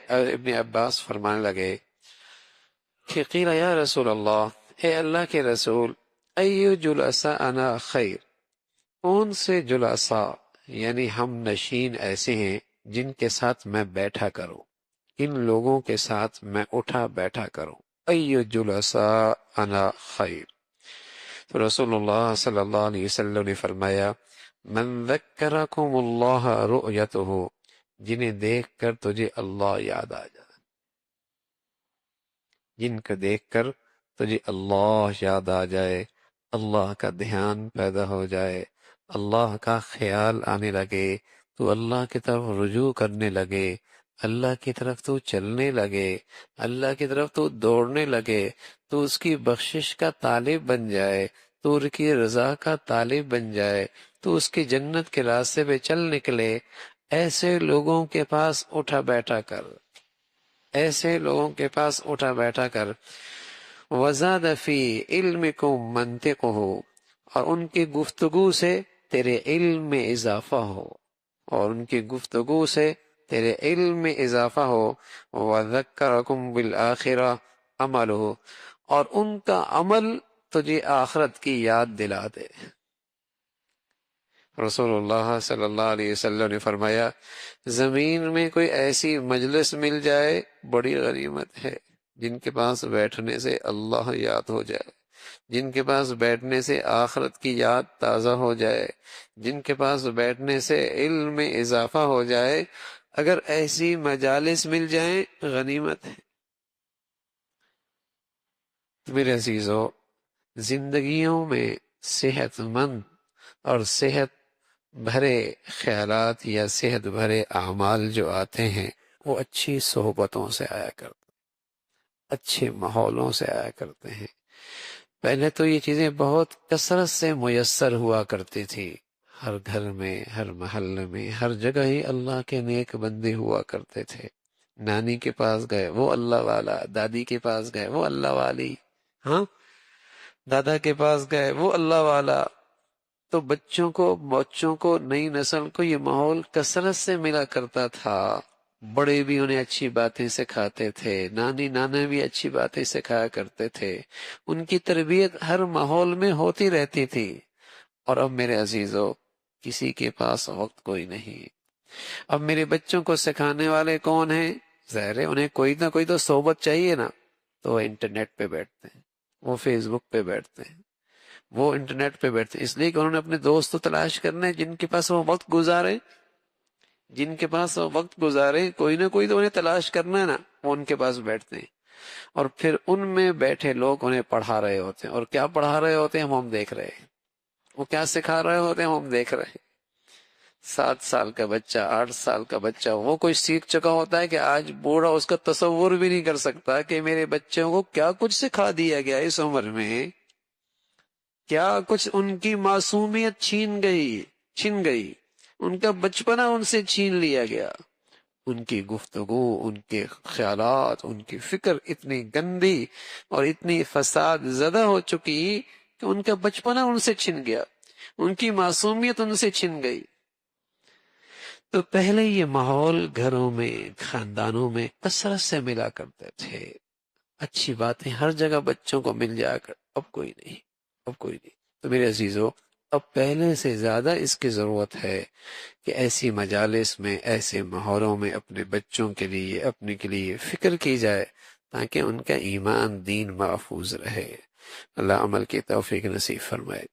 ابن عباس فرمانے لگے کہ قیل یا رسول اللہ، اے اللہ کے رسول، ایو جلساءنا خیر، کون سے جلساء یعنی ہم نشین ایسے ہیں جن کے ساتھ میں بیٹھا کروں، ان لوگوں کے ساتھ میں اٹھا بیٹھا کروں، ایو جلساءنا خیر۔ تو رسول اللہ صلی اللہ علیہ وسلم نے فرمایا من ذکرکم اللہ رؤیتہ، جنہیں دیکھ کر تجھے اللہ یاد آ جائے، جن کو دیکھ کر تجھے اللہ یاد آ جائے، اللہ کا دھیان پیدا ہو جائے، اللہ کا خیال آنے لگے، تو اللہ کی طرف رجوع کرنے لگے، اللہ کی طرف تو چلنے لگے، اللہ کی طرف تو دوڑنے لگے، تو اس کی بخشش کا طالب بن جائے، تو اس کی رضا کا طالب بن جائے، تو اس کی جنت کے راستے پہ چل نکلے۔ ایسے لوگوں کے پاس اٹھا بیٹھا کر، ایسے لوگوں کے پاس اٹھا بیٹھا کر، وزاد فی علمکم منطقہ، اور ان کی گفتگو سے تیرے علم میں اضافہ ہو، اور ان کی گفتگو سے تیرے علم میں اضافہ ہو، وذکرکم بالآخرہ عملہ، اور ان کا عمل تجھے آخرت کی یاد دلا دے۔ رسول اللہ صلی اللہ علیہ وسلم نے فرمایا زمین میں کوئی ایسی مجلس مل جائے بڑی غنیمت ہے، جن کے پاس بیٹھنے سے اللہ یاد ہو جائے، جن کے پاس بیٹھنے سے آخرت کی یاد تازہ ہو جائے، جن کے پاس بیٹھنے سے علم میں اضافہ ہو جائے، اگر ایسی مجالس مل جائیں غنیمت ہے۔ میرے عزیزو، زندگیوں میں صحت مند اور صحت بھرے خیالات یا صحت بھرے اعمال جو آتے ہیں وہ اچھی صحبتوں سے آیا کرتے، اچھے ماحولوں سے آیا کرتے ہیں۔ پہلے تو یہ چیزیں بہت کثرت سے میسر ہوا کرتی تھی، ہر گھر میں، ہر محلے میں، ہر جگہ ہی اللہ کے نیک بندے ہوا کرتے تھے۔ نانی کے پاس گئے وہ اللہ والا، دادی کے پاس گئے وہ اللہ والی، ہاں، دادا کے پاس گئے وہ اللہ والا۔ تو بچوں کو نئی نسل کو یہ ماحول کثرت سے ملا کرتا تھا، بڑے بھی انہیں اچھی باتیں سکھاتے تھے، نانی نانا بھی اچھی باتیں سکھایا کرتے تھے، ان کی تربیت ہر ماحول میں ہوتی رہتی تھی۔ اور اب میرے عزیزو، کسی کے پاس وقت کوئی نہیں۔ اب میرے بچوں کو سکھانے والے کون ہیں؟ ظاہر ہے انہیں کوئی نہ کوئی تو صحبت چاہیے نا، تو وہ انٹرنیٹ پہ بیٹھتے ہیں، وہ فیس بک پہ بیٹھتے ہیں، وہ انٹرنیٹ پہ بیٹھتے ہیں، اس لیے کہ انہوں نے اپنے دوست تلاش کرنے جن کے پاس وہ وقت گزارے، جن کے پاس وہ وقت گزارے، کوئی نہ کوئی تو انہیں تلاش کرنا ہے نا، وہ ان کے پاس بیٹھتے ہیں، اور پھر ان میں بیٹھے لوگ انہیں پڑھا رہے ہوتے ہیں، اور کیا پڑھا رہے ہوتے ہیں ہم دیکھ رہے ہیں، وہ کیا سکھا رہے ہوتے ہیں ہم دیکھ رہے ہیں۔ 7 سال کا بچہ، 8 سال کا بچہ، وہ کوئی سیکھ چکا ہوتا ہے کہ آج بوڑھا اس کا تصور بھی نہیں کر سکتا کہ میرے بچوں کو کیا کچھ سکھا دیا گیا اس عمر میں، کیا کچھ ان کی معصومیت چھن گئی، ان کا بچپنا ان سے چھین لیا گیا، ان کی گفتگو، ان کے خیالات، ان کی فکر اتنی گندی اور اتنی فساد زدہ ہو چکی کہ ان کا بچپنا ان سے چھن گیا، ان کی معصومیت ان سے چھن گئی۔ تو پہلے یہ ماحول گھروں میں، خاندانوں میں کثرت سے ملا کرتے تھے، اچھی باتیں ہر جگہ بچوں کو مل جایا کر، اب کوئی نہیں، اب کوئی نہیں۔ تو میرے عزیزو، اب پہلے سے زیادہ اس کی ضرورت ہے کہ ایسی مجالس میں، ایسے ماحولوں میں اپنے بچوں کے لیے، اپنے کے لیے فکر کی جائے تاکہ ان کا ایمان دین محفوظ رہے۔ اللہ عمل کی توفیق نصیب فرمائے۔